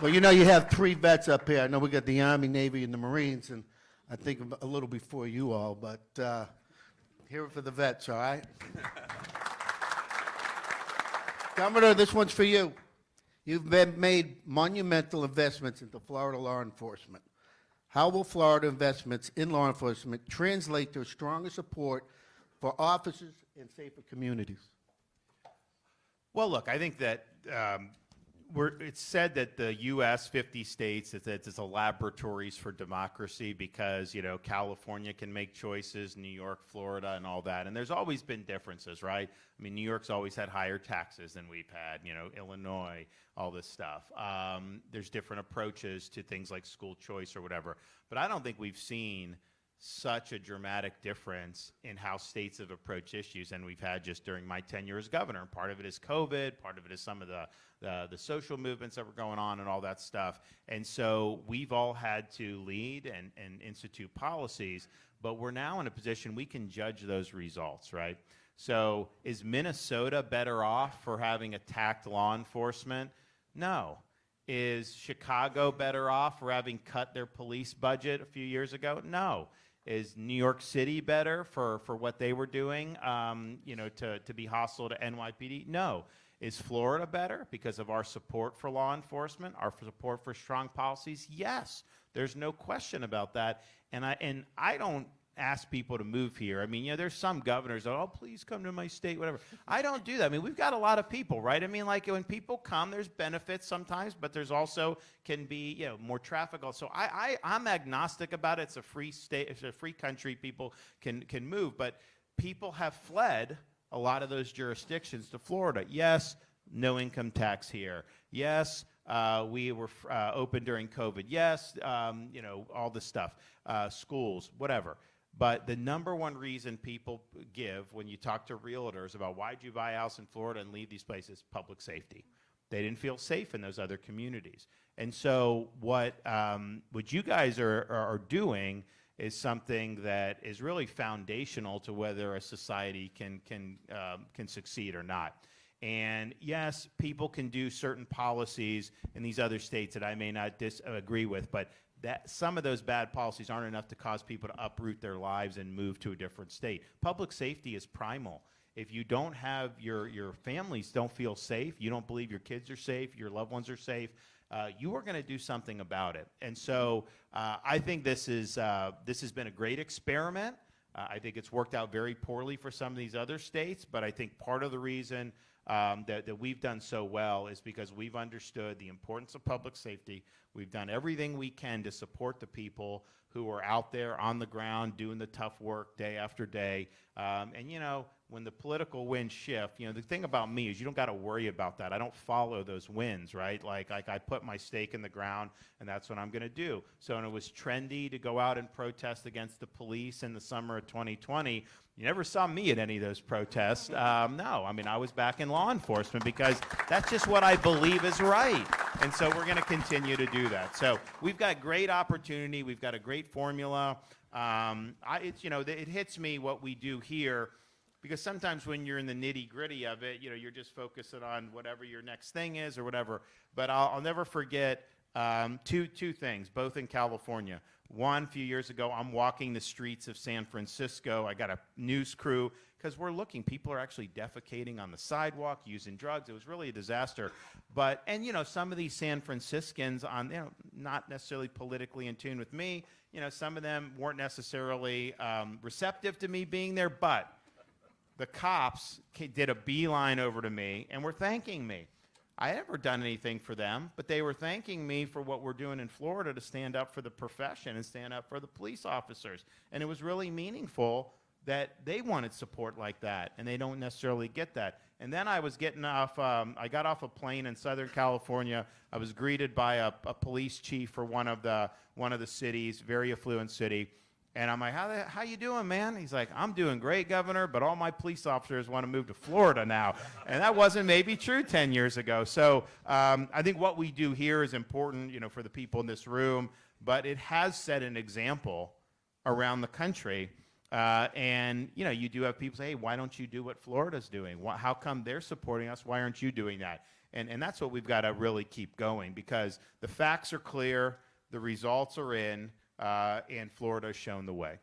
Well, you know, you have three vets up here. I know we got the Army, Navy, and the Marines, and I think a little before you all, but here for the vets, all right? Governor, this one's for you. You've made monumental investments into Florida law enforcement. How will Florida investments in law enforcement translate to a stronger support for officers and safer communities? Well, look, I think that it's said that the U.S., 50 states, it's a laboratories for democracy because, you know, California can make choices, New York, Florida, and all that. And there's always been differences, right? I mean, New York's always had higher taxes than we've had, you know, Illinois, all this stuff. There's different approaches to things like school choice or whatever. But I don't think we've seen such a dramatic difference in how states have approached issues than we've had just during my tenure as governor. Part of it is COVID, part of it is some of the social movements that were going on and all that stuff. And so we've all had to lead and institute policies, but we're now in a position we can judge those results, right? So is Minnesota better off for having attacked law enforcement? No. Is Chicago better off for having cut their police budget a few years ago? No. Is New York City better for what they were doing, you know, to be hostile to NYPD? No. Is Florida better because of our support for law enforcement, our support for strong policies? Yes. There's no question about that. And I don't ask people to move here. I mean, you know, there's some governors that, oh, please come to my state, whatever. I don't do that. I mean, we've got a lot of people, right? I mean, like when people come, there's benefits sometimes, but there's also can be, you know, more traffic. So I'm agnostic about it. It's a free state, it's a free country. People can move, but people have fled a lot of those jurisdictions to Florida. Yes, no income tax here. Yes, we were open during COVID. Yes, you know, all this stuff, schools, whatever. But the number one reason people give when you talk to realtors about why'd you buy a house in Florida and leave these places, public safety. They didn't feel safe in those other communities. And so what you guys are doing is something that is really foundational to whether a society can succeed or not. And yes, people can do certain policies in these other states that I may not disagree with, but that some of those bad policies aren't enough to cause people to uproot their lives and move to a different state. Public safety is primal. If you don't have your families don't feel safe, you don't believe your kids are safe, your loved ones are safe, you are going to do something about it. And so I think this has been a great experiment. I think it's worked out very poorly for some of these other states, but I think part of the reason that we've done so well is because we've understood the importance of public safety. We've done everything we can to support the people who are out there on the ground doing the tough work day after day. And, you know, when the political winds shift, you know, the thing about me is you don't got to worry about that. I don't follow those winds, right? Like I put my stake in the ground, and that's what I'm going to do. So when it was trendy to go out and protest against the police in the summer of 2020, you never saw me at any of those protests. No, I mean, I was back in law enforcement because that's just what I believe is right. And so we're going to continue to do that. So we've got great opportunity. We've got a great formula. It's, you know, it hits me what we do here, because sometimes when you're in the nitty-gritty of it, you know, you're just focusing on whatever your next thing is or whatever. But I'll never forget two things, both in California. One, a few years ago, I'm walking the streets of San Francisco. I got a news crew because we're looking. People are actually defecating on the sidewalk, using drugs. It was really a disaster. And, you know, some of these San Franciscans, you know, not necessarily politically in tune with me, you know, some of them weren't necessarily receptive to me being there, but the cops did a beeline over to me and were thanking me. I had never done anything for them, but they were thanking me for what we're doing in Florida to stand up for the profession and stand up for the police officers. And it was really meaningful that they wanted support like that, and they don't necessarily get that. And then I was getting off, I got off a plane in Southern California. I was greeted by a police chief for one of the cities, very affluent city. And I'm like, how you doing, man? He's like, I'm doing great, Governor, but all my police officers want to move to Florida now. And that wasn't maybe true 10 years ago. So I think what we do here is important, you know, for the people in this room, but it has set an example around the country. And, you know, you do have people say, hey, why don't you do what Florida's doing? How come they're supporting us? Why aren't you doing that? And that's what we've got to really keep going, because the facts are clear, the results are in, and Florida has shown the way.